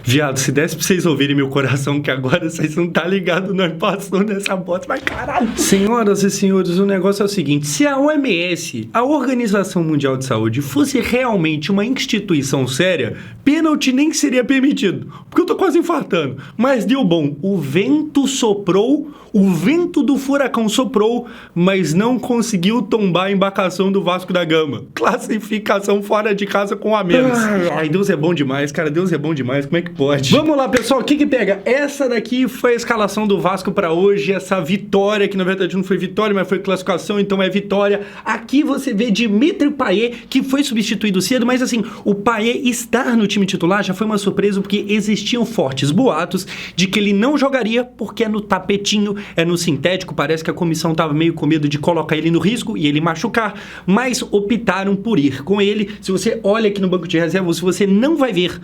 Viado, se desse pra vocês ouvirem meu coração, que agora vocês não tá ligados, nós passamos nessa bosta, mas caralho. Senhoras e senhores, o negócio é o seguinte, se a OMS, a Organização Mundial de Saúde, fosse realmente uma instituição séria, pênalti nem seria permitido, porque eu tô quase infartando. Mas deu bom, o vento soprou, o vento do furacão soprou, mas não conseguiu tombar a embarcação do Vasco da Gama. Classificação fora de casa com a menos. Ai, Deus é bom demais, cara, Deus é bom demais, como é que pode? Vamos lá, pessoal, o que pega? Essa daqui foi a escalação do Vasco pra hoje, essa vitória, que na verdade não foi vitória, mas foi classificação, então é vitória. Aqui você vê Dimitri Payet, que foi substituído cedo, mas assim, o Payet estar no time titular já foi uma surpresa, porque existiam fortes boatos de que ele não jogaria, porque é no tapetinho, é no sintético, parece que a comissão tava meio com medo de colocar ele no risco e ele machucar, mas optaram por ir com ele. Se você olha aqui no banco de reservas, você não vai ver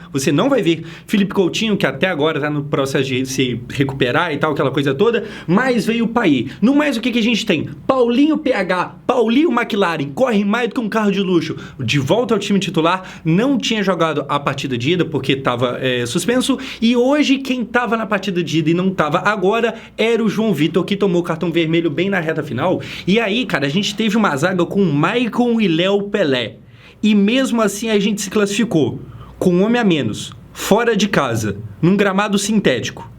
Felipe Coutinho, que até agora tá no processo de se recuperar e tal, aquela coisa toda, mas veio o Payet. No mais, o que a gente tem? Paulinho PH, Paulinho McLaren, corre mais do que um carro de luxo, de volta ao time titular, não tinha jogado a partida de ida porque estava suspenso, e hoje quem estava na partida de ida e não estava agora era o João Vitor, que tomou o cartão vermelho bem na reta final. E aí, cara, a gente teve uma zaga com Maicon e Léo Pelé, e mesmo assim a gente se classificou com um homem a menos, fora de casa, num gramado sintético.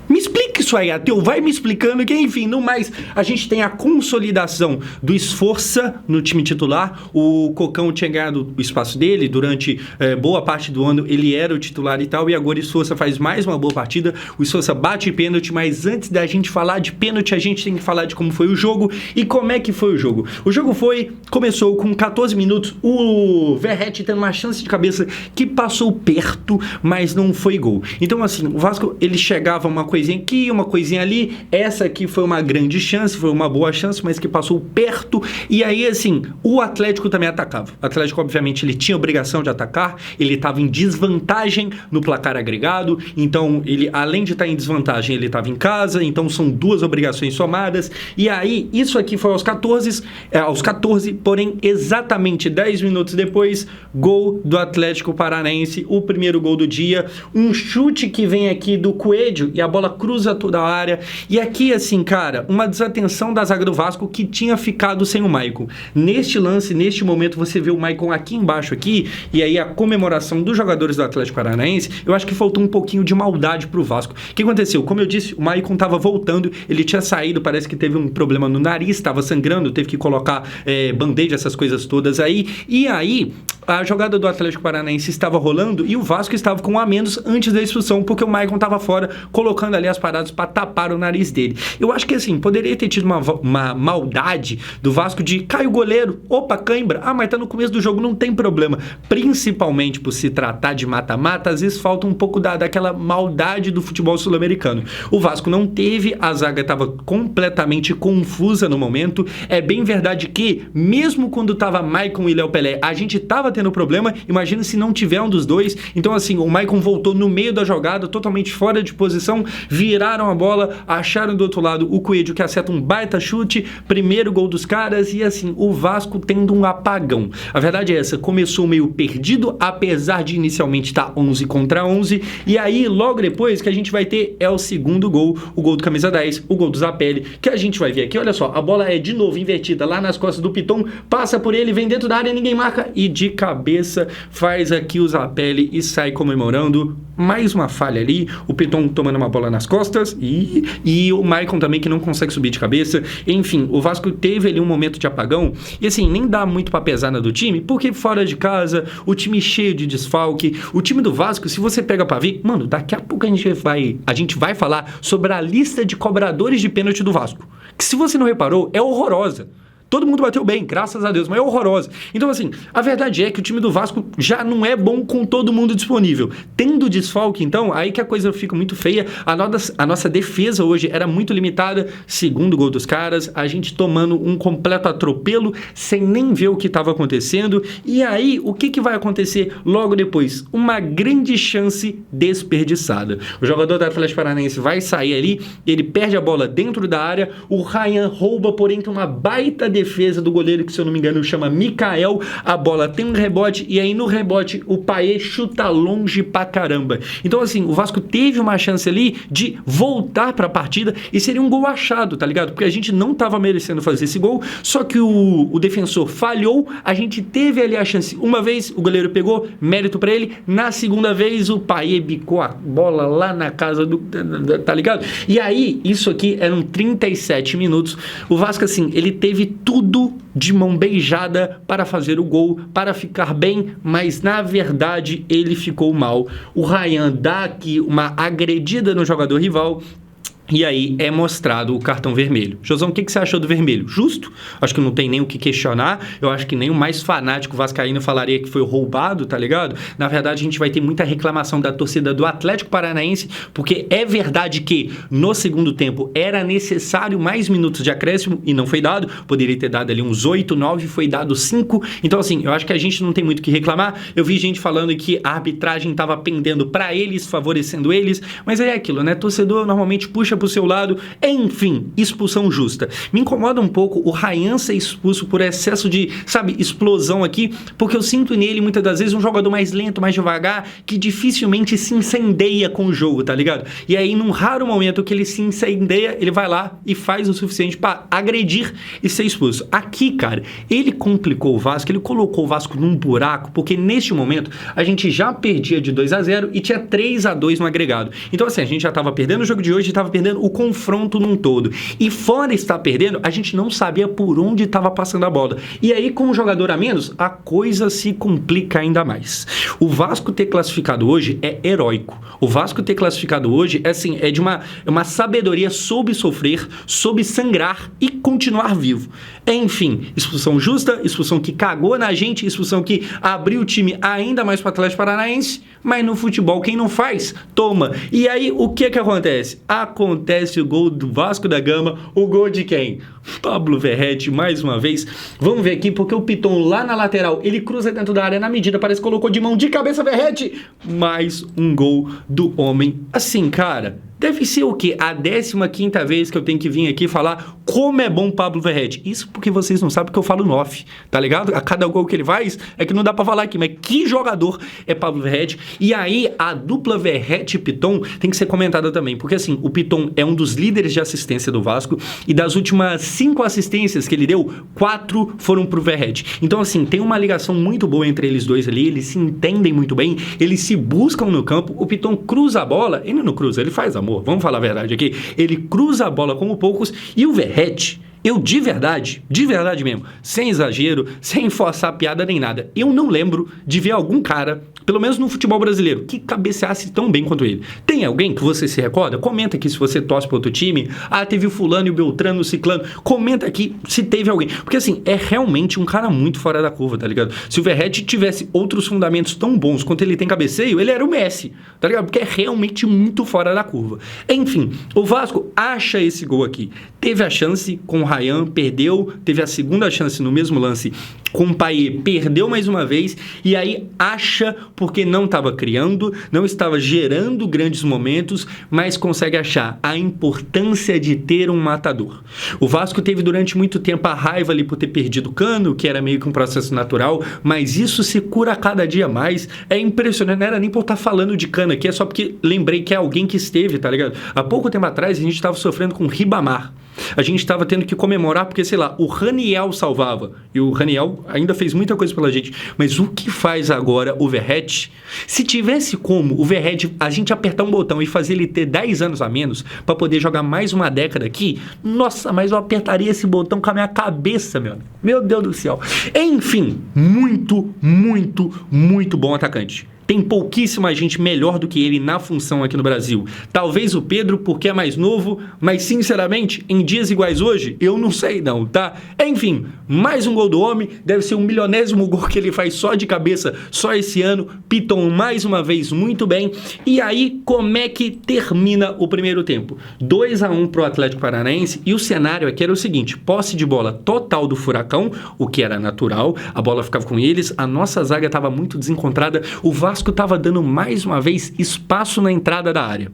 Me explica isso aí, Ateu, vai me explicando que, enfim, no mais, a gente tem a consolidação do Esforça no time titular. O Cocão tinha ganhado o espaço dele durante boa parte do ano, ele era o titular e tal, e agora o Esforça faz mais uma boa partida, o Esforça bate pênalti, mas antes da gente falar de pênalti, a gente tem que falar de como foi o jogo e como é que foi o jogo. O jogo começou com 14 minutos, o Verratti tendo uma chance de cabeça que passou perto, mas não foi gol. Então, assim, o Vasco, ele chegava uma coisinha aqui, uma coisinha ali, essa aqui foi uma grande chance, foi uma boa chance, mas que passou perto, e aí assim, o Atlético também atacava. O Atlético, obviamente, ele tinha obrigação de atacar, ele estava em desvantagem no placar agregado, então ele, além de estar em desvantagem, ele estava em casa, então são duas obrigações somadas, e aí, isso aqui foi aos 14, porém, exatamente 10 minutos depois, gol do Atlético Paranaense, o primeiro gol do dia, um chute que vem aqui do Coelho, e a bola cruza toda a área, e aqui assim, cara, uma desatenção da zaga do Vasco que tinha ficado sem o Maicon. Neste lance, neste momento, você vê o Maicon aqui embaixo aqui, e aí a comemoração dos jogadores do Atlético Paranaense, eu acho que faltou um pouquinho de maldade pro Vasco. O que aconteceu? Como eu disse, o Maicon tava voltando, ele tinha saído, parece que teve um problema no nariz, tava sangrando, teve que colocar band-aid, essas coisas todas aí, e aí a jogada do Atlético Paranaense estava rolando e o Vasco estava com um a menos antes da expulsão, porque o Maicon estava fora, colocando ali as paradas para tapar o nariz dele. Eu acho que assim, poderia ter tido uma maldade do Vasco de cai o goleiro, opa, cãibra, mas tá no começo do jogo, não tem problema. Principalmente por se tratar de mata-mata, às vezes falta um pouco daquela maldade do futebol sul-americano. O Vasco não teve, a zaga estava completamente confusa no momento. É bem verdade que, mesmo quando tava Maicon e Léo Pelé, a gente tava tendo problema, imagina se não tiver um dos dois. Então assim, o Maicon voltou no meio da jogada, totalmente fora de posição, viraram a bola, acharam do outro lado o Coelho, que acerta um baita chute, primeiro gol dos caras, e assim, o Vasco tendo um apagão. A verdade é essa, começou meio perdido, apesar de inicialmente estar 11 contra 11, e aí logo depois que a gente vai ter é o segundo gol, o gol do camisa 10, o gol do Zapelli, que a gente vai ver aqui, olha só, a bola é de novo invertida lá nas costas do Piton, passa por ele, vem dentro da área, ninguém marca, e de cabeça faz aqui o Zapelli e sai comemorando. Mais uma falha ali, o Piton tomando uma bola nas costas e o Maicon também, que não consegue subir de cabeça. Enfim, o Vasco teve ali um momento de apagão e assim, nem dá muito pra pesar na do time, porque fora de casa, o time cheio de desfalque, o time do Vasco, se você pega pra ver, mano, daqui a pouco a gente vai falar sobre a lista de cobradores de pênalti do Vasco, que se você não reparou, é horrorosa. Todo mundo bateu bem, graças a Deus, mas é horrorosa. Então, assim, a verdade é que o time do Vasco já não é bom com todo mundo disponível. Tendo desfalque, então, aí que a coisa fica muito feia. A nossa defesa hoje era muito limitada. Segundo gol dos caras, a gente tomando um completo atropelo, sem nem ver o que estava acontecendo. E aí, o que vai acontecer logo depois? Uma grande chance desperdiçada. O jogador do Atlético Paranaense vai sair ali, ele perde a bola dentro da área, o Ryan rouba, porém, tem uma baita defesa defesa do goleiro, que se eu não me engano chama Mikael, a bola tem um rebote, e aí no rebote o Payet chuta longe pra caramba. Então assim, o Vasco teve uma chance ali de voltar pra partida, e seria um gol achado, tá ligado? Porque a gente não tava merecendo fazer esse gol, só que o defensor falhou, a gente teve ali a chance uma vez, o goleiro pegou, mérito pra ele, na segunda vez o Payet bicou a bola lá na casa do... tá ligado? E aí, isso aqui eram 37 minutos, o Vasco assim, ele teve tudo de mão beijada para fazer o gol, para ficar bem, mas na verdade ele ficou mal. O Ryan dá aqui uma agredida no jogador rival, e aí é mostrado o cartão vermelho. Josão, o que você achou do vermelho? Justo? Acho que não tem nem o que questionar. Eu acho que nem o mais fanático vascaíno falaria que foi roubado, tá ligado? Na verdade, a gente vai ter muita reclamação da torcida do Atlético Paranaense, porque é verdade que no segundo tempo era necessário mais minutos de acréscimo e não foi dado. Poderia ter dado ali uns 8, 9, foi dado 5. Então, assim, eu acho que a gente não tem muito o que reclamar. Eu vi gente falando que a arbitragem estava pendendo para eles, favorecendo eles, mas é aquilo, né? Torcedor normalmente puxa pro seu lado, enfim, expulsão justa. Me incomoda um pouco o Ryan ser expulso por excesso de, sabe, explosão aqui, porque eu sinto nele muitas das vezes um jogador mais lento, mais devagar, que dificilmente se incendeia com o jogo, tá ligado? E aí, num raro momento que ele se incendeia, ele vai lá e faz o suficiente para agredir e ser expulso. Aqui, cara, ele complicou o Vasco, ele colocou o Vasco num buraco, porque neste momento a gente já perdia de 2-0 e tinha 3-2 no agregado. Então, assim, a gente já tava perdendo o jogo de hoje e tava perdendo o confronto num todo. E fora estar perdendo, a gente não sabia por onde estava passando a bola. E aí, com um jogador a menos, a coisa se complica ainda mais. O Vasco ter classificado hoje é heróico. O Vasco ter classificado hoje é assim, é de uma sabedoria sobre sofrer, sobre sangrar e continuar vivo. Enfim, expulsão justa, expulsão que cagou na gente, expulsão que abriu o time ainda mais para o Atlético Paranaense, mas no futebol quem não faz, toma. E aí, o que acontece? Acontece o gol do Vasco da Gama, o gol de quem? Pablo Verratti, mais uma vez. Vamos ver aqui, porque o Piton lá na lateral, ele cruza dentro da área na medida, parece que colocou de mão de cabeça Verratti. Mais um gol do homem. Assim, cara, deve ser o quê? A 15ª vez que eu tenho que vir aqui falar como é bom Pablo Verratti. Isso porque vocês não sabem que eu falo no off, tá ligado? A cada gol que ele faz, é que não dá pra falar aqui, mas que jogador é Pablo Verratti. E aí, a dupla Verratti e Piton tem que ser comentada também, porque assim, o Piton é um dos líderes de assistência do Vasco, e das últimas 5 assistências que ele deu, 4 foram pro Verratti. Então assim, tem uma ligação muito boa entre eles dois ali, eles se entendem muito bem, eles se buscam no campo, o Piton cruza a bola, ele não cruza, ele faz amor, vamos falar a verdade aqui, ele cruza a bola como poucos, e o Verratti, eu de verdade mesmo, sem exagero, sem forçar piada nem nada, eu não lembro de ver algum cara, pelo menos no futebol brasileiro, que cabeceasse tão bem quanto ele. Tem alguém que você se recorda? Comenta aqui se você torce para outro time. Ah, teve o fulano e o Beltrano, o ciclano. Comenta aqui se teve alguém. Porque assim, é realmente um cara muito fora da curva, tá ligado? Se o Verratti tivesse outros fundamentos tão bons quanto ele tem cabeceio, ele era o Messi, tá ligado? Porque é realmente muito fora da curva. Enfim, o Vasco acha esse gol aqui. Teve a chance com o Ryan, perdeu. Teve a segunda chance no mesmo lance com o Payet, perdeu mais uma vez. E aí acha porque não estava criando, não estava gerando grandes momentos, mas consegue achar a importância de ter um matador. O Vasco teve durante muito tempo a raiva ali por ter perdido o Cano, que era meio que um processo natural, mas isso se cura a cada dia mais. É impressionante, não era nem por estar falando de Cano aqui, é só porque lembrei que é alguém que esteve, tá ligado? Há pouco tempo atrás a gente estava sofrendo com o Ribamar. A gente estava tendo que comemorar porque, sei lá, o Raniel salvava. E o Raniel ainda fez muita coisa pela gente. Mas o que faz agora o Verratti? Se tivesse como o Verratti, a gente apertar um botão e fazer ele ter 10 anos a menos para poder jogar mais uma década aqui, nossa, mas eu apertaria esse botão com a minha cabeça, meu amigo. Meu Deus do céu. Enfim, muito bom atacante. Tem pouquíssima gente melhor do que ele na função aqui no Brasil. Talvez o Pedro, porque é mais novo, mas sinceramente, em dias iguais hoje, eu não sei não, tá? Enfim, mais um gol do homem, deve ser o 1000º gol que ele faz só de cabeça, só esse ano. Piton mais uma vez muito bem. E aí, como é que termina o primeiro tempo? 2-1 pro Atlético Paranaense, e o cenário aqui era o seguinte: posse de bola total do Furacão, o que era natural, a bola ficava com eles, a nossa zaga estava muito desencontrada, o Vasco estava dando mais uma vez espaço na entrada da área.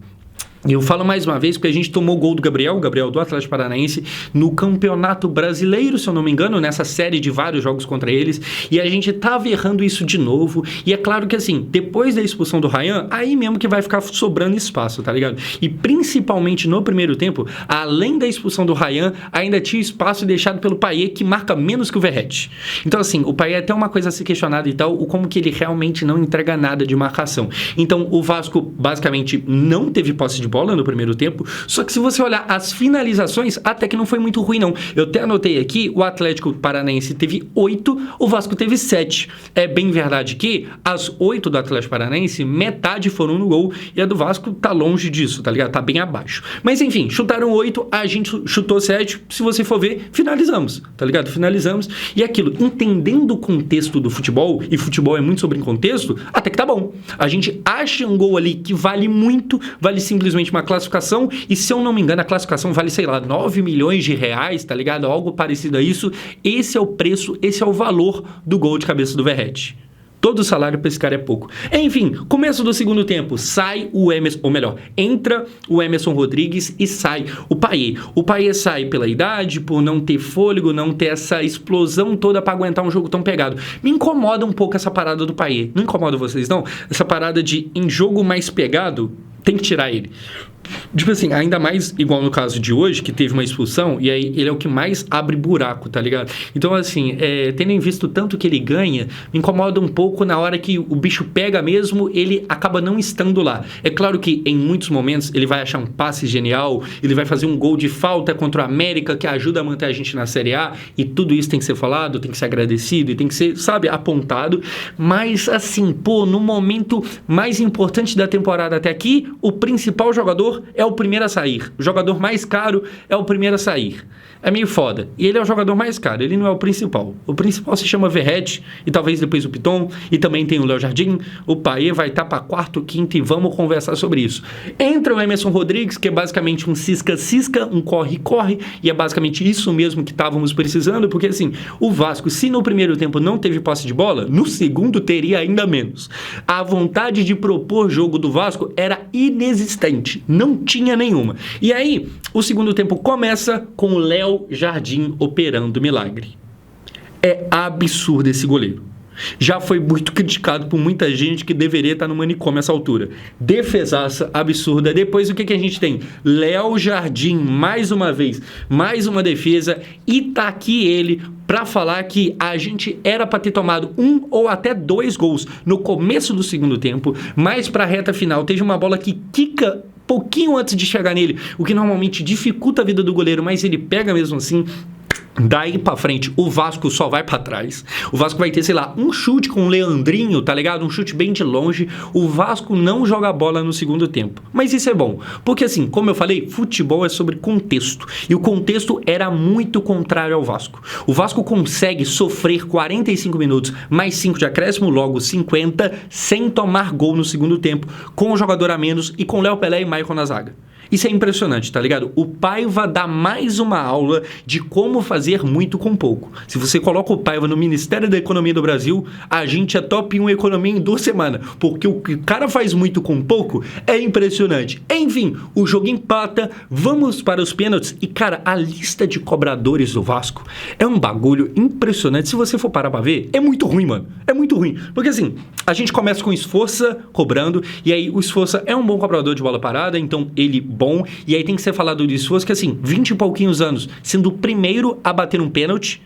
E eu falo mais uma vez porque a gente tomou o gol do Gabriel do Atlético Paranaense, no Campeonato Brasileiro, se eu não me engano, nessa série de vários jogos contra eles, e a gente tava errando isso de novo, e é claro que assim, depois da expulsão do Ryan, aí mesmo que vai ficar sobrando espaço, tá ligado? E principalmente no primeiro tempo, além da expulsão do Ryan, ainda tinha espaço deixado pelo Payet, que marca menos que o Verratti. Então assim, o Payet é até uma coisa a ser questionada e tal, o como que ele realmente não entrega nada de marcação. Então o Vasco basicamente não teve posse de bola no primeiro tempo, só que se você olhar as finalizações, até que não foi muito ruim não. Eu até anotei aqui, o Atlético Paranaense teve 8, o Vasco teve 7. É bem verdade que as 8 do Atlético Paranaense, metade foram no gol, e a do Vasco tá longe disso, tá ligado? Tá bem abaixo. Mas enfim, chutaram 8, a gente chutou 7, se você for ver, finalizamos, tá ligado? Finalizamos, e aquilo, entendendo o contexto do futebol, e futebol é muito sobre contexto, até que tá bom. A gente acha um gol ali que vale muito, vale simplesmente uma classificação, e se eu não me engano, a classificação vale, sei lá, 9 milhões de reais, tá ligado? Algo parecido a isso. Esse é o preço, esse é o valor do gol de cabeça do Verratti. Todo o salário para esse cara é pouco. Enfim, começo do segundo tempo, sai o Emerson, ou melhor, entra o Emerson Rodrigues e sai o Payet. O Payet sai pela idade, por não ter fôlego, não ter essa explosão toda para aguentar um jogo tão pegado. Me incomoda um pouco essa parada do Payet. Não incomoda vocês, não? Essa parada de, em jogo mais pegado, tem que tirar ele. Tipo assim, ainda mais igual no caso de hoje, que teve uma expulsão, e aí ele é o que mais abre buraco, tá ligado? Então, assim, tendo visto tanto que ele ganha, me incomoda um pouco na hora que o bicho pega mesmo, ele acaba não estando lá. É claro que em muitos momentos ele vai achar um passe genial, ele vai fazer um gol de falta contra o América que ajuda a manter a gente na Série A, e tudo isso tem que ser falado, tem que ser agradecido, e tem que ser, sabe, apontado. Mas, assim, pô, no momento mais importante da temporada até aqui, o principal jogador é o primeiro a sair. O jogador mais caro é o primeiro a sair. É meio foda. E ele é o jogador mais caro, ele não é o principal. O principal se chama Verratti, e talvez depois o Piton, e também tem o Léo Jardim. O Payet vai estar para quarto, quinto, e vamos conversar sobre isso. Entra o Emerson Rodrigues, que é basicamente um cisca-cisca, um corre-corre, e é basicamente isso mesmo que estávamos precisando, porque assim, o Vasco, se no primeiro tempo não teve posse de bola, no segundo teria ainda menos. A vontade de propor jogo do Vasco era inexistente, não tinha nenhuma. E aí, o segundo tempo começa com o Léo Jardim operando milagre. É absurdo esse goleiro. Já foi muito criticado por muita gente que deveria estar no manicômio essa altura. Defesaça absurda. Depois o que a gente tem? Léo Jardim, mais uma vez, mais uma defesa, e tá aqui ele para falar que a gente era para ter tomado 1 ou até 2 gols no começo do segundo tempo, mas para a reta final teve uma bola que quica pouquinho antes de chegar nele, o que normalmente dificulta a vida do goleiro, mas ele pega mesmo assim. Daí pra frente, o Vasco só vai pra trás. O Vasco vai ter, sei lá, um chute com o Leandrinho, tá ligado? Um chute bem de longe. O Vasco não joga bola no segundo tempo. Mas isso é bom, porque assim, como eu falei, futebol é sobre contexto. E o contexto era muito contrário ao Vasco. O Vasco consegue sofrer 45 minutos, mais 5 de acréscimo, logo 50, sem tomar gol no segundo tempo, com o jogador a menos e com Léo Pelé e Maicon na zaga. Isso é impressionante, tá ligado? O Paiva dá mais uma aula de como fazer muito com pouco. Se você coloca o Paiva no Ministério da Economia do Brasil, a gente é top 1 economia em 2 semanas. Porque o que o cara faz muito com pouco é impressionante. Enfim, o jogo empata, vamos para os pênaltis. E, cara, a lista de cobradores do Vasco é um bagulho impressionante. Se você for parar pra ver, é muito ruim, mano. É muito ruim. Porque, assim, a gente começa com o Esforça cobrando, e aí o Esforça é um bom cobrador de bola parada, então ele bom, e aí tem que ser falado do Esforço que assim, 20 e pouquinhos anos, sendo o primeiro a bater um pênalti.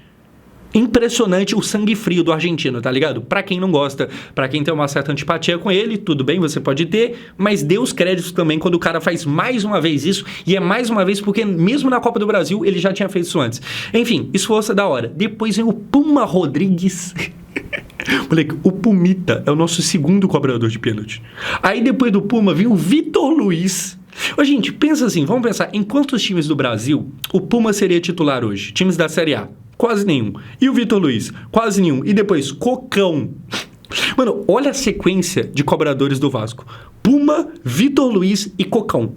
Impressionante o sangue frio do argentino, tá ligado? Pra quem não gosta, pra quem tem uma certa antipatia com ele, tudo bem, você pode ter, mas dê os créditos também quando o cara faz mais uma vez isso, e é mais uma vez porque mesmo na Copa do Brasil ele já tinha feito isso antes. Enfim, Esforço é da hora. Depois vem o Puma Rodrigues. Moleque, o Pumita é o nosso segundo cobrador de pênalti. Aí depois do Puma vem o Vitor Luiz. Ô, gente, pensa assim, vamos pensar, em quantos times do Brasil o Puma seria titular hoje? Times da Série A? Quase nenhum. E o Vitor Luiz? Quase nenhum. E depois, Cocão. Mano, olha a sequência de cobradores do Vasco. Puma, Vitor Luiz e Cocão.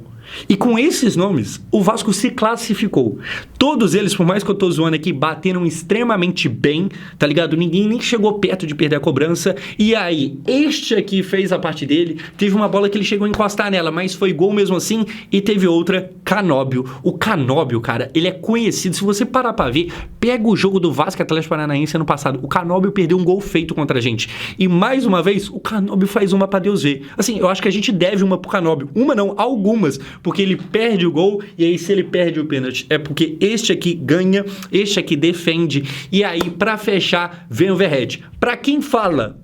E com esses nomes, o Vasco se classificou. Todos eles, por mais que eu tô zoando aqui, bateram extremamente bem, tá ligado? Ninguém nem chegou perto de perder a cobrança. E aí, este aqui fez a parte dele. Teve uma bola que ele chegou a encostar nela, mas foi gol mesmo assim. E teve outra, Canóbio. O Canóbio, cara, ele é conhecido. Se você parar pra ver, pega o jogo do Vasco Atlético Paranaense ano passado. O Canóbio perdeu um gol feito contra a gente. E mais uma vez, o Canóbio faz uma pra Deus ver. Assim, eu acho que a gente deve uma pro Canóbio. Uma não, algumas. Porque ele perde o gol, e aí se ele perde o pênalti, é porque este aqui ganha, este aqui defende, e aí pra fechar, vem o Verratti. Pra quem fala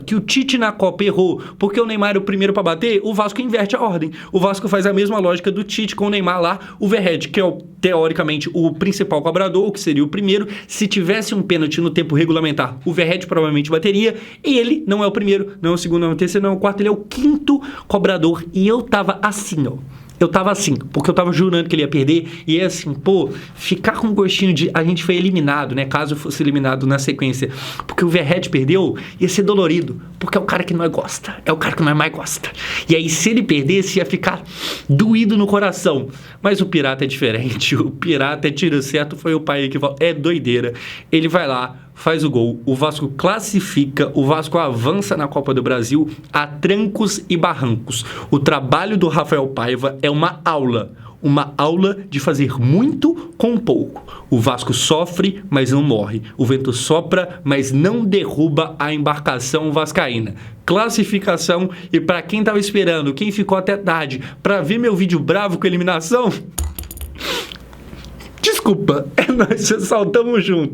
que o Tite na Copa errou, porque o Neymar é o primeiro pra bater, o Vasco inverte a ordem. O Vasco faz a mesma lógica do Tite com o Neymar lá, o Verratti, que é teoricamente o principal cobrador, que seria o primeiro. Se tivesse um pênalti no tempo regulamentar, o Verratti provavelmente bateria, e ele não é o primeiro, não é o segundo, não é o terceiro, não é o quarto, ele é o quinto cobrador, e eu tava assim, ó. Eu tava assim, porque eu tava jurando que ele ia perder, e é assim, pô, ficar com gostinho de a gente foi eliminado, né, caso fosse eliminado na sequência, porque o Verratti perdeu, ia ser dolorido, porque é o cara que nós gosta, é o cara que nós mais gosta, e aí se ele perdesse, ia ficar doído no coração, mas o Pirata é diferente, o Pirata é tiro certo, foi o pai que falou, é doideira, ele vai lá, faz o gol, o Vasco classifica, o Vasco avança na Copa do Brasil a trancos e barrancos. O trabalho do Rafael Paiva é uma aula de fazer muito com pouco. O Vasco sofre, mas não morre. O vento sopra, mas não derruba a embarcação vascaína. Classificação, e para quem tava esperando, quem ficou até tarde para ver meu vídeo bravo com a eliminação, desculpa, é nós, saltamos junto.